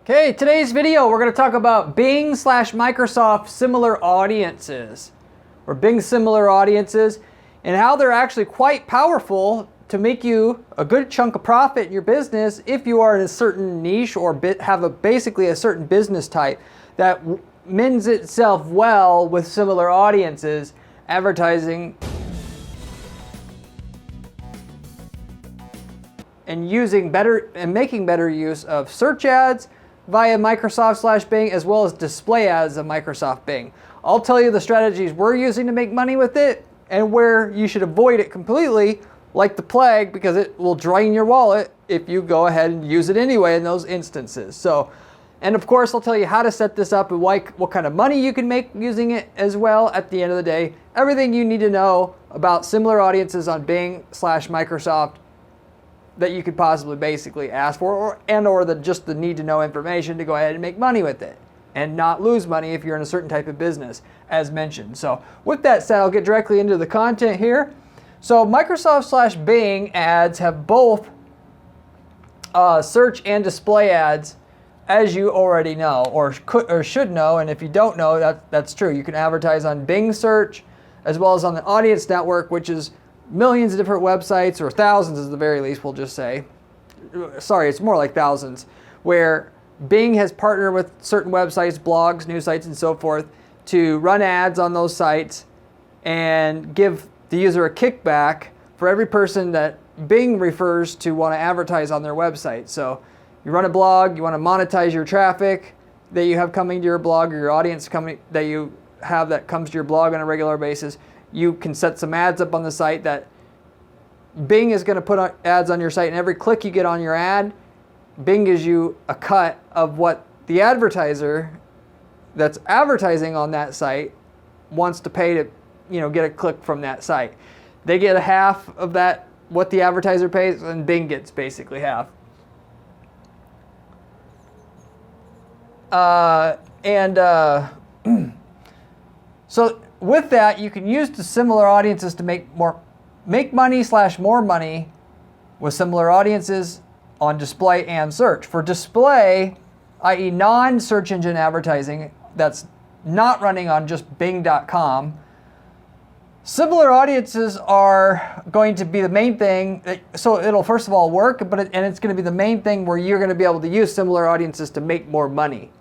Okay, today's video we're going to talk about Bing/Microsoft similar audiences, or Bing similar audiences, and how they're actually quite powerful to make you a good chunk of profit in your business if you are in a certain niche or have basically a certain business type that mends itself well with similar audiences, advertising, and making better use of search ads via Microsoft/Bing, as well as display ads of Microsoft Bing. I'll tell you the strategies we're using to make money with it and where you should avoid it completely like the plague, because it will drain your wallet if you go ahead and use it anyway in those instances. And of course, I'll tell you how to set this up and what kind of money you can make using it as well at the end of the day. Everything you need to know about similar audiences on Bing/Microsoft that you could possibly basically ask for, or just the need to know information to go ahead and make money with it and not lose money if you're in a certain type of business, as mentioned. So with that said, I'll get directly into the content here. So Microsoft/Bing ads have both search and display ads, as you already know, or should know. And if you don't know, that's true. You can advertise on Bing search as well as on the Audience Network, which is millions of different websites, or thousands at the very least, we'll just say. Sorry, it's more like thousands, where Bing has partnered with certain websites, blogs, news sites, and so forth to run ads on those sites and give the user a kickback for every person that Bing refers to want to advertise on their website. So you run a blog, you want to monetize your traffic that you have coming to your blog, or your audience that you have that comes to your blog on a regular basis. You can set some ads up on the site that Bing is going to put ads on your site, and every click you get on your ad, Bing gives you a cut of what the advertiser that's advertising on that site wants to pay to, get a click from that site. They get a half of that, what the advertiser pays, and Bing gets basically half. So with that, you can use the similar audiences to make money/more money with similar audiences on display and search. For display, i.e. non-search engine advertising that's not running on just Bing.com, similar audiences are going to be the main thing. So it'll first of all work, and it's going to be the main thing where you're going to be able to use similar audiences to make more money,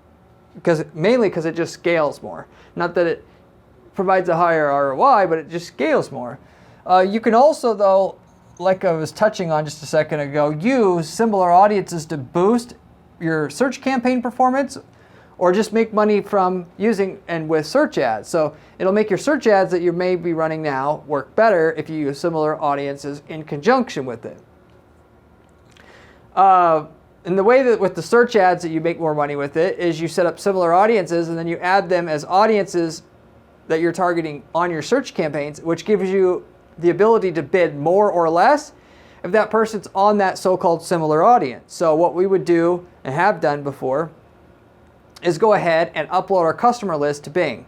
mainly because it just scales more. Not that it provides a higher ROI, but it just scales more. You can also, though, like I was touching on just a second ago, use similar audiences to boost your search campaign performance, or just make money from using and with search ads. So it'll make your search ads that you may be running now work better if you use similar audiences in conjunction with it. And the way that with the search ads that you make more money with it is you set up similar audiences, and then you add them as audiences that you're targeting on your search campaigns, which gives you the ability to bid more or less if that person's on that so-called similar audience. So what we would do, and have done before, is go ahead and upload our customer list to Bing.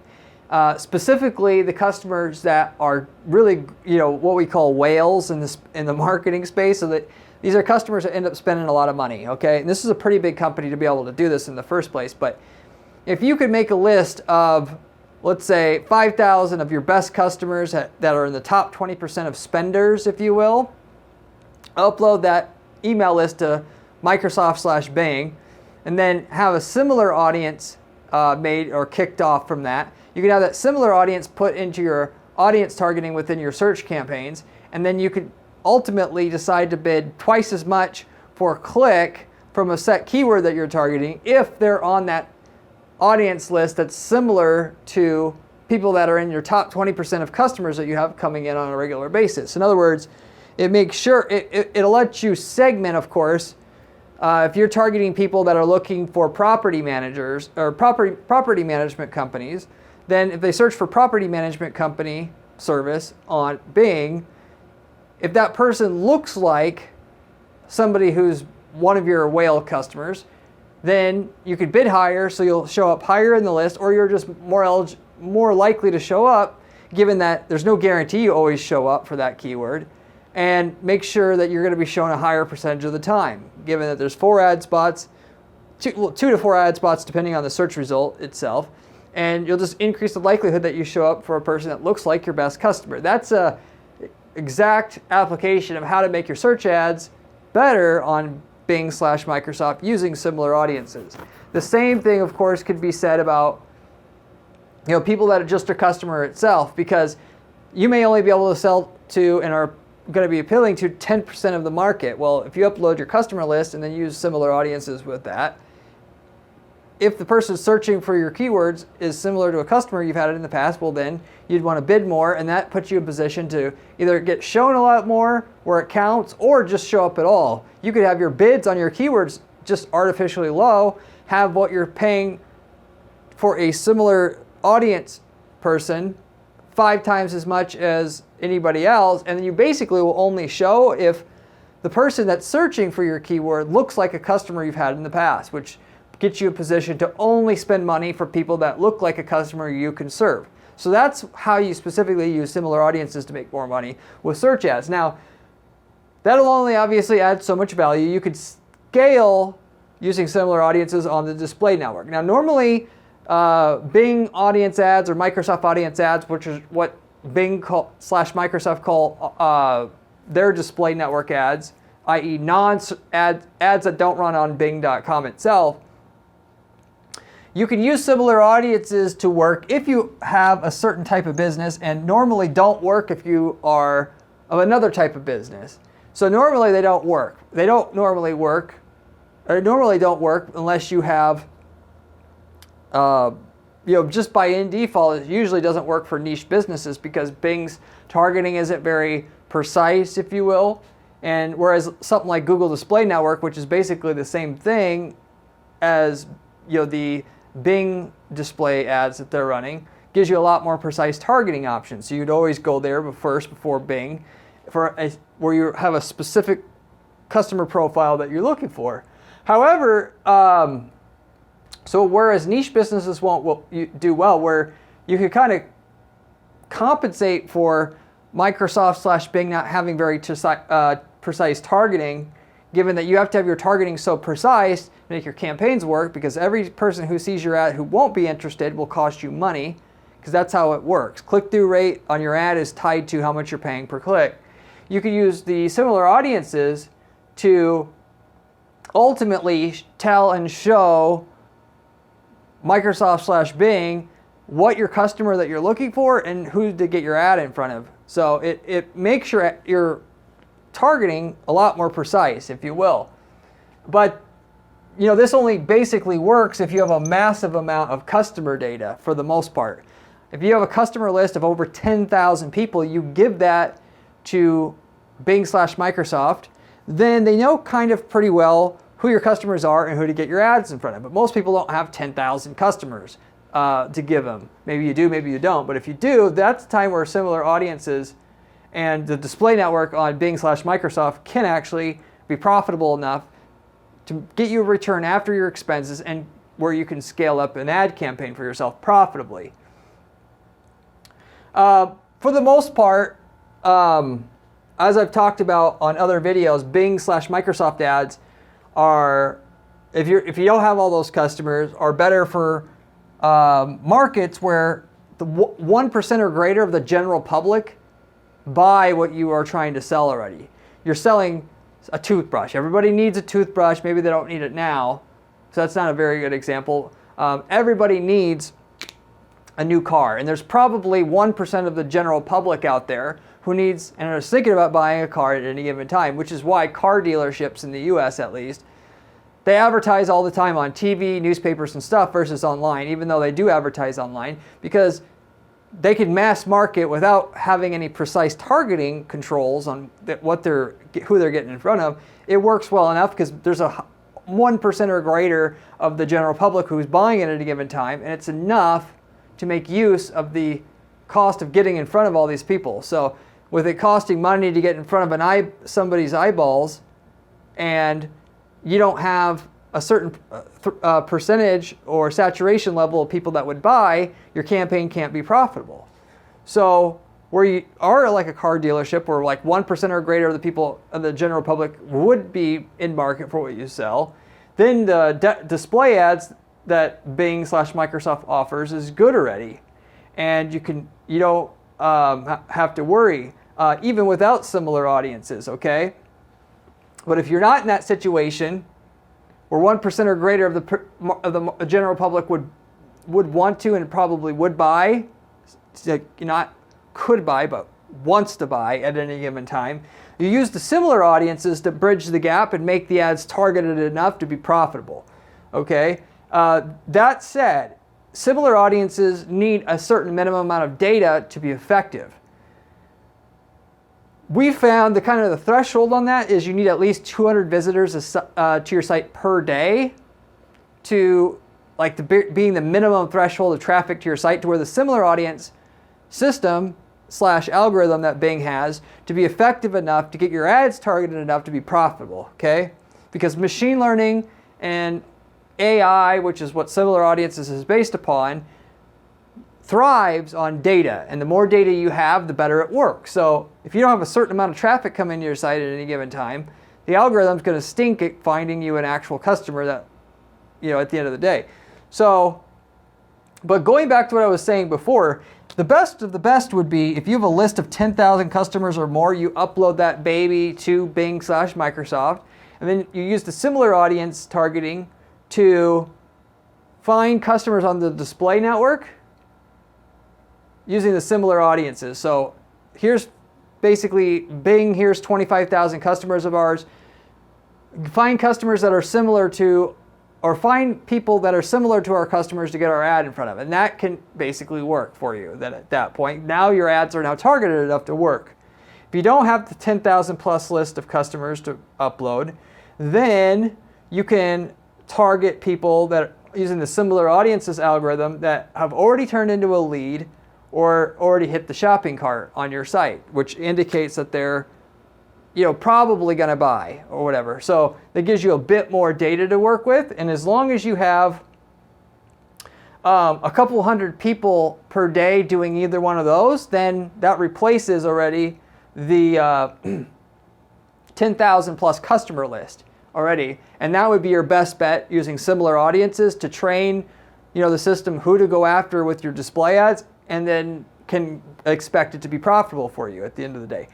Specifically, the customers that are really, what we call whales in the marketing space, so that these are customers that end up spending a lot of money, okay? And this is a pretty big company to be able to do this in the first place, but if you could make a list of, let's say, 5,000 of your best customers that are in the top 20% of spenders, if you will, upload that email list to Microsoft/Bing, and then have a similar audience made or kicked off from that. You can have that similar audience put into your audience targeting within your search campaigns, and then you could ultimately decide to bid twice as much for a click from a set keyword that you're targeting if they're on that audience list that's similar to people that are in your top 20% of customers that you have coming in on a regular basis. In other words, it makes sure, it'll let you segment, of course. If you're targeting people that are looking for property managers or property management companies, then if they search for property management company service on Bing, if that person looks like somebody who's one of your whale customers, then you could bid higher, so you'll show up higher in the list, or you're just more likely to show up, given that there's no guarantee you always show up for that keyword. And make sure that you're going to be shown a higher percentage of the time, given that there's 4 ad spots 2 to 4 ad spots depending on the search result itself, and you'll just increase the likelihood that you show up for a person that looks like your best customer. That's a exact application of how to make your search ads better on Bing/Microsoft using similar audiences. The same thing, of course, could be said about people that are just a customer itself, because you may only be able to sell to and are going to be appealing to 10% of the market. Well, if you upload your customer list and then use similar audiences with that, if the person searching for your keywords is similar to a customer you've had in the past, well then you'd want to bid more, and that puts you in position to either get shown a lot more where it counts or just show up at all. You could have your bids on your keywords just artificially low, have what you're paying for a similar audience person 5 times as much as anybody else, and then you basically will only show if the person that's searching for your keyword looks like a customer you've had in the past, which gets you a position to only spend money for people that look like a customer you can serve. So that's how you specifically use similar audiences to make more money with search ads. Now, that'll only obviously add so much value. You could scale using similar audiences on the display network. Now, normally, Bing audience ads or Microsoft audience ads, which is what Bing/Microsoft call their display network ads, i.e. ads that don't run on Bing.com itself. You can use similar audiences to work if you have a certain type of business, and normally don't work if you are of another type of business. So normally they don't work. They don't normally work, or normally don't work unless you have, just by in default, it usually doesn't work for niche businesses because Bing's targeting isn't very precise, if you will. And whereas something like Google Display Network, which is basically the same thing as the Bing display ads that they're running, gives you a lot more precise targeting options. So you'd always go there first before Bing where you have a specific customer profile that you're looking for. However, so whereas niche businesses won't do well, where you could kind of compensate for Microsoft/Bing not having very precise targeting, given that you have to have your targeting so precise to make your campaigns work, because every person who sees your ad who won't be interested will cost you money, because that's how it works. Click-through rate on your ad is tied to how much you're paying per click. You could use the similar audiences to ultimately tell and show Microsoft/Bing what your customer that you're looking for and who to get your ad in front of. So it makes your targeting a lot more precise, if you will. But this only basically works if you have a massive amount of customer data for the most part. If you have a customer list of over 10,000 people, you give that to Bing/Microsoft, then they know kind of pretty well who your customers are and who to get your ads in front of. But most people don't have 10,000 customers to give them. Maybe you do, maybe you don't. But if you do, that's the time where similar audiences and the display network on Bing/Microsoft can actually be profitable enough to get you a return after your expenses, and where you can scale up an ad campaign for yourself profitably. For the most part, as I've talked about on other videos, Bing/Microsoft ads are, if you don't have all those customers, are better for markets where the 1% or greater of the general public buy what you are trying to sell already. You're selling a toothbrush. Everybody needs a toothbrush. Maybe they don't need it now, so that's not a very good example. Everybody needs a new car, and there's probably 1% of the general public out there who needs and is thinking about buying a car at any given time, which is why car dealerships in the US at least, they advertise all the time on TV, newspapers and stuff versus online, even though they do advertise online, because they can mass market without having any precise targeting controls on who they're getting in front of. It works well enough because there's a 1% or greater of the general public who's buying it at a given time, and it's enough to make use of the cost of getting in front of all these people. So with it costing money to get in front of somebody's eyeballs, and you don't have a certain percentage or saturation level of people that would buy, your campaign can't be profitable. So where you are like a car dealership where like 1% or greater of the people of the general public would be in market for what you sell, then the display ads that Bing/Microsoft offers is good already, and you don't have to worry even without similar audiences. Okay, but if you're not in that situation where 1% or greater of the general public would want to and probably would buy, not could buy, but wants to buy at any given time, you use the similar audiences to bridge the gap and make the ads targeted enough to be profitable. Okay. That said, similar audiences need a certain minimum amount of data to be effective. We found the threshold on that is you need at least 200 visitors to your site per day to being the minimum threshold of traffic to your site, to where the similar audience system / algorithm that Bing has to be effective enough to get your ads targeted enough to be profitable. Okay, because machine learning and AI, which is what similar audiences is based upon, thrives on data, and the more data you have, the better it works. So if you don't have a certain amount of traffic coming to your site at any given time, the algorithm's going to stink at finding you an actual customer that, at the end of the day. So, but going back to what I was saying before, the best of the best would be if you have a list of 10,000 customers or more, you upload that baby to Bing/Microsoft, and then you use the similar audience targeting to find customers on the display network using the similar audiences. So here's basically Bing, here's 25,000 customers of ours. Find customers that are similar to, or find people that are similar to our customers to get our ad in front of. And that can basically work for you. Then at that point, now your ads are now targeted enough to work. If you don't have the 10,000 plus list of customers to upload, then you can target people that are using the similar audiences algorithm that have already turned into a lead or already hit the shopping cart on your site, which indicates that they're probably going to buy or whatever. So that gives you a bit more data to work with. And as long as you have a couple hundred people per day doing either one of those, then that replaces already the 10,000 plus customer list already. And that would be your best bet, using similar audiences to train the system who to go after with your display ads, and then can expect it to be profitable for you at the end of the day.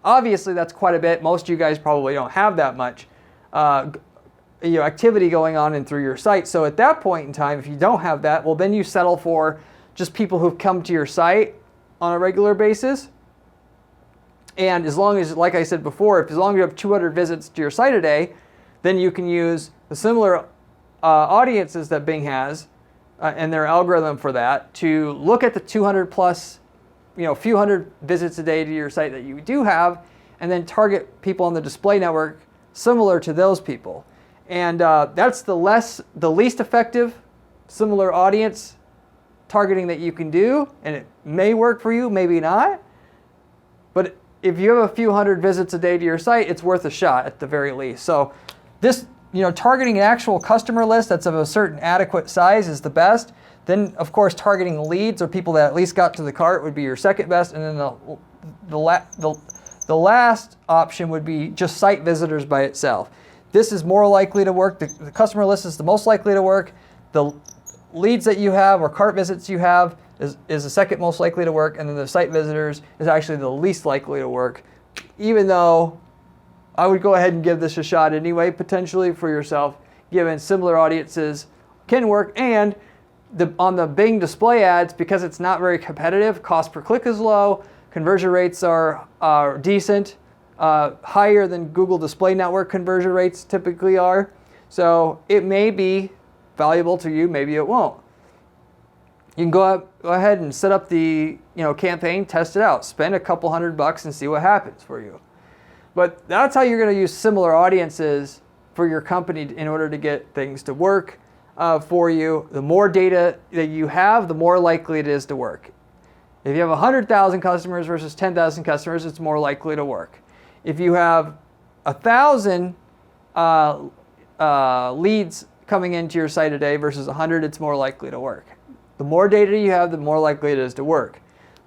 Obviously, that's quite a bit. Most of you guys probably don't have that much activity going on through your site. So at that point in time, if you don't have that, well, then you settle for just people who've come to your site on a regular basis. And as long as, like I said before, as long as you have 200 visits to your site a day, then you can use the similar audiences that Bing has and their algorithm for that to look at the 200 plus, few hundred visits a day to your site that you do have, and then target people on the display network similar to those people. And that's the least effective similar audience targeting that you can do, and it may work for you, maybe not. But if you have a few hundred visits a day to your site, it's worth a shot at the very least. So this, targeting an actual customer list that's of a certain adequate size is the best. Then, of course, targeting leads or people that at least got to the cart would be your second best. And then the last option would be just site visitors by itself. This is more likely to work. The customer list is the most likely to work. The leads that you have or cart visits you have is the second most likely to work. And then the site visitors is actually the least likely to work, even though I would go ahead and give this a shot anyway, potentially for yourself, given similar audiences can work. And on the Bing display ads, because it's not very competitive, cost per click is low, conversion rates are decent, higher than Google Display Network conversion rates typically are. So it may be valuable to you, maybe it won't. You can go ahead and set up the campaign, test it out, spend a couple $100 and see what happens for you. But that's how you're going to use similar audiences for your company in order to get things to work for you. The more data that you have, the more likely it is to work. If you have 100,000 customers versus 10,000 customers, it's more likely to work. If you have 1,000 leads coming into your site a day versus 100, it's more likely to work. The more data you have, the more likely it is to work.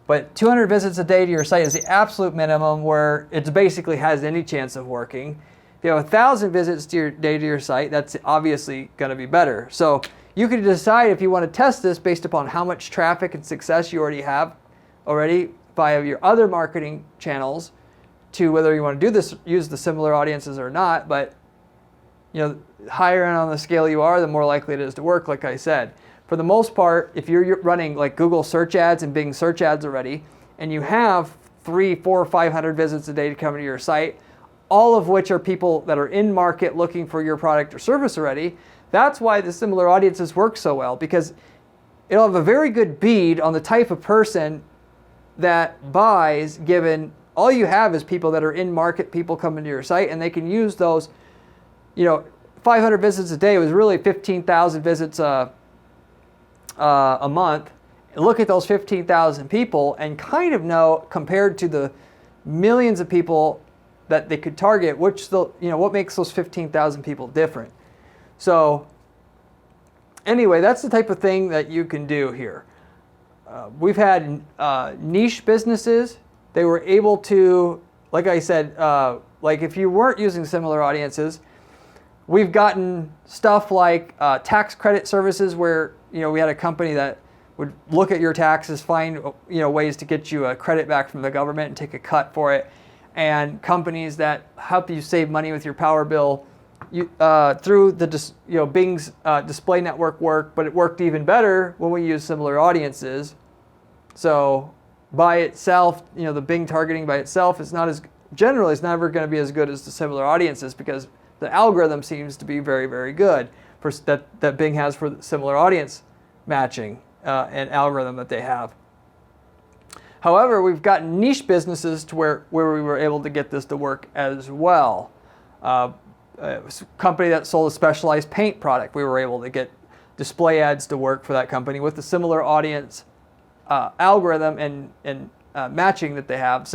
But 200 visits a day to your site is the absolute minimum where it basically has any chance of working. If you have 1,000 visits to your day to your site, that's obviously going to be better. So you can decide if you want to test this based upon how much traffic and success you already have via your other marketing channels, to whether you want to do this, use the similar audiences or not. But higher on the scale you are, the more likely it is to work, like I said. For the most part, if you're running like Google search ads and Bing search ads already, and you have 300, 400, 500 visits a day to come to your site, all of which are people that are in market looking for your product or service already, that's why the similar audiences work so well, because it'll have a very good bead on the type of person that buys, given all you have is people that are in market, people coming to your site, and they can use those, 500 visits a day was really 15,000 visits a month. Look at those 15,000 people and kind of know, compared to the millions of people that they could target, what makes those 15,000 people different. So anyway, that's the type of thing that you can do here. We've had niche businesses. They were able to, like I said, like if you weren't using similar audiences, we've gotten stuff like tax credit services where, we had a company that would look at your taxes, find, ways to get you a credit back from the government and take a cut for it. And companies that help you save money with your power bill through the Bing's display network work, but it worked even better when we use similar audiences. So by itself, the Bing targeting by itself is generally it's never going to be as good as the similar audiences, because the algorithm seems to be very, very good that Bing has for the similar audience matching and algorithm that they have. However, we've gotten niche businesses to where we were able to get this to work as well. A company that sold a specialized paint product, we were able to get display ads to work for that company with the similar audience algorithm and matching that they have,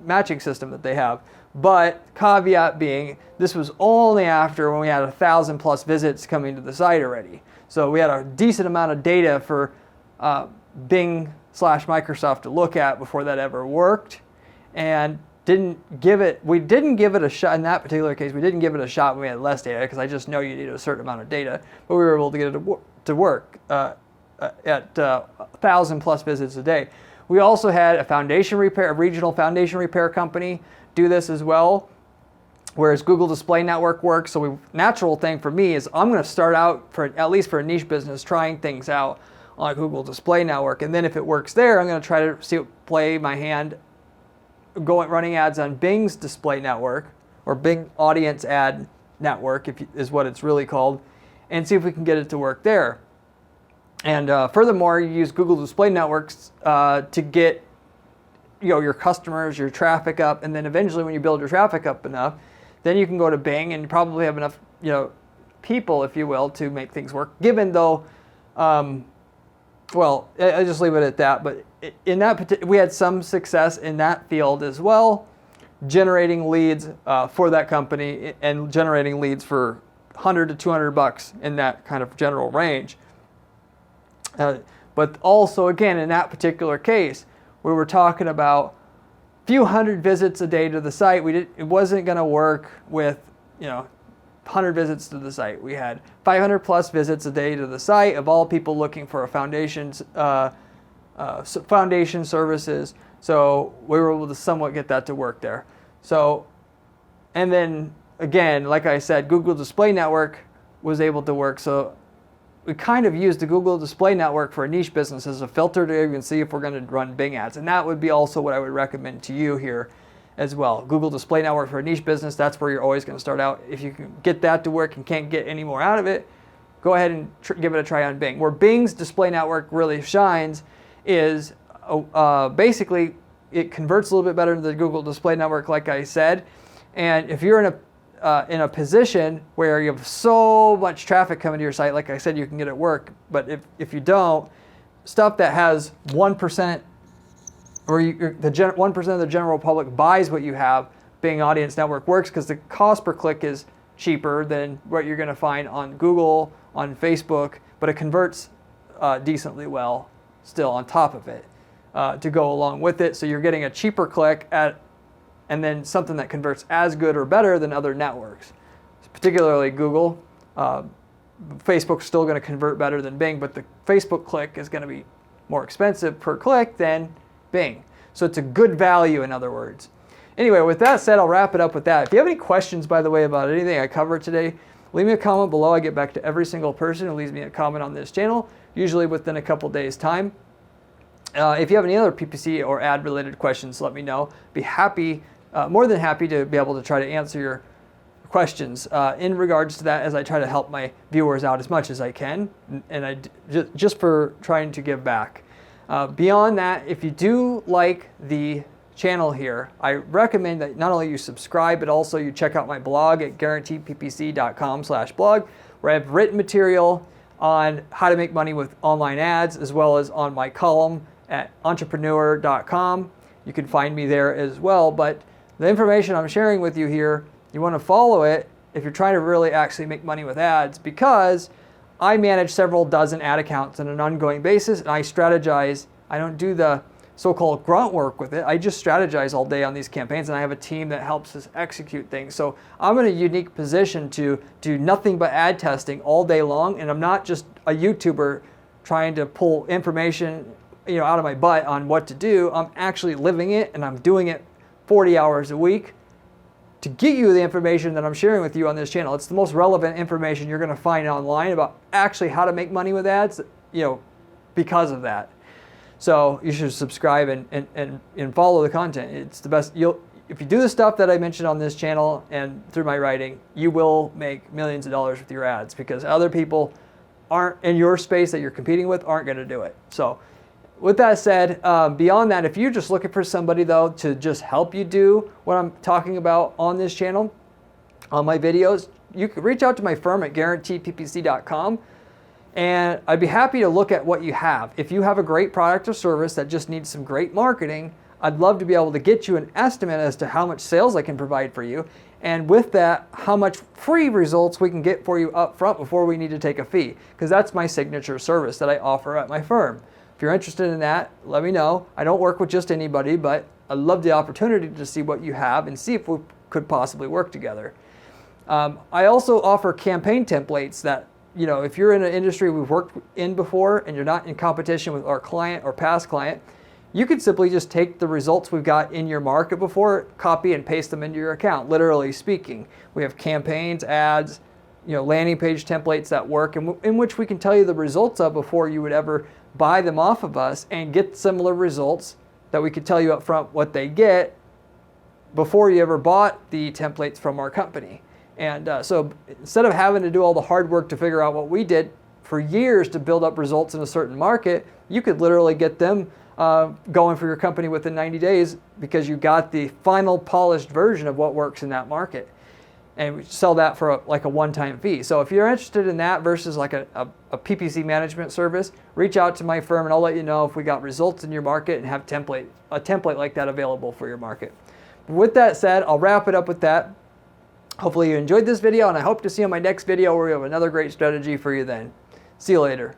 matching system that they have. But caveat being, this was only after when we had 1,000 plus visits coming to the site already. So we had a decent amount of data for Bing/Microsoft to look at before that ever worked, and we didn't give it a shot in that particular case. We didn't give it a shot when we had less data, because I just know you need a certain amount of data, but we were able to get it to work at 1,000 plus visits a day. We also had a regional foundation repair company do this as well, whereas Google Display Network works. So natural thing for me is I'm going to start out, at least for a niche business, trying things out on Google Display Network, and then if it works there, I'm going to try to play my hand running ads on Bing's Display Network, or Bing Audience Ad Network is what it's really called, and see if we can get it to work there. And furthermore, you use Google Display Networks to get your customers, your traffic up, and then eventually when you build your traffic up enough, then you can go to Bing and you probably have enough people, if you will, to make things work. Given though, well, I just leave it at that. But in that we had some success in that field as well, generating leads for that company and generating leads for $100 to $200 in that kind of general range. But also, again, in that particular case, we were talking about a few hundred visits a day to the site. It wasn't going to work with 100 visits to the site. We had 500 plus visits a day to the site of all people looking for a foundation services. So we were able to somewhat get that to work there. So, and then again, like I said, Google Display Network was able to work. So we kind of used the Google Display Network for a niche business as a filter to even see if we're going to run Bing ads. And that would be also what I would recommend to you here as well. Google Display Network for a niche business, that's where you're always going to start out. If you can get that to work and can't get any more out of it, go ahead and give it a try on Bing. Where Bing's Display Network really shines is basically it converts a little bit better to the Google Display Network, like I said. And if you're in a position where you have so much traffic coming to your site, like I said, you can get it work. But if you don't, stuff that has 1% or 1% of the general public buys what you have, Bing Audience Network works because the cost per click is cheaper than what you're going to find on Google, on Facebook, but it converts decently well still on top of it to go along with it. So you're getting a cheaper click at and then something that converts as good or better than other networks, particularly Google. Facebook's still going to convert better than Bing, but the Facebook click is going to be more expensive per click than Bing. So it's a good value, in other words. Anyway, with that said, I'll wrap it up with that. If you have any questions, by the way, about anything I covered today, leave me a comment below. I get back to every single person who leaves me a comment on this channel, usually within a couple days' time. If you have any other PPC or ad related questions, let me know. Be happy, more than happy to be able to try to answer your questions in regards to that, as I try to help my viewers out as much as I can, and just for trying to give back. Beyond that, if you do like the channel here, I recommend that not only you subscribe, but also you check out my blog at guaranteedppc.com/blog, where I have written material on how to make money with online ads, as well as on my column at entrepreneur.com. You can find me there as well. But the information I'm sharing with you here, you want to follow it if you're trying to really actually make money with ads, because I manage several dozen ad accounts on an ongoing basis, and I strategize. I don't do the so-called grunt work with it. I just strategize all day on these campaigns, and I have a team that helps us execute things. So I'm in a unique position to do nothing but ad testing all day long, and I'm not just a YouTuber trying to pull information, out of my butt on what to do. I'm actually living it, and I'm doing it 40 hours a week to get you the information that I'm sharing with you on this channel. It's the most relevant information you're going to find online about actually how to make money with ads, because of that. So you should subscribe and follow the content. It's the best. If you do the stuff that I mentioned on this channel and through my writing, you will make millions of dollars with your ads, because other people aren't in your space that you're competing with aren't going to do it. So with that said, beyond that, if you're just looking for somebody though to just help you do what I'm talking about on this channel, on my videos, you can reach out to my firm at guaranteedppc.com. And I'd be happy to look at what you have. If you have a great product or service that just needs some great marketing, I'd love to be able to get you an estimate as to how much sales I can provide for you. And with that, how much free results we can get for you up front before we need to take a fee. Because that's my signature service that I offer at my firm. If you're interested in that, let me know. I don't work with just anybody, but I'd love the opportunity to see what you have and see if we could possibly work together. I also offer campaign templates that, if you're in an industry we've worked in before and you're not in competition with our client or past client, you could simply just take the results we've got in your market before, copy and paste them into your account, literally speaking. We have campaigns, ads, landing page templates that work, in which we can tell you the results of before you would ever buy them off of us, and get similar results that we could tell you up front what they get before you ever bought the templates from our company. And so instead of having to do all the hard work to figure out what we did for years to build up results in a certain market, you could literally get them going for your company within 90 days because you got the final polished version of what works in that market. And we sell that for a one-time fee. So if you're interested in that versus like a PPC management service, reach out to my firm and I'll let you know if we got results in your market and have a template like that available for your market. With that said, I'll wrap it up with that. Hopefully you enjoyed this video, and I hope to see you on my next video where we have another great strategy for you then. See you later.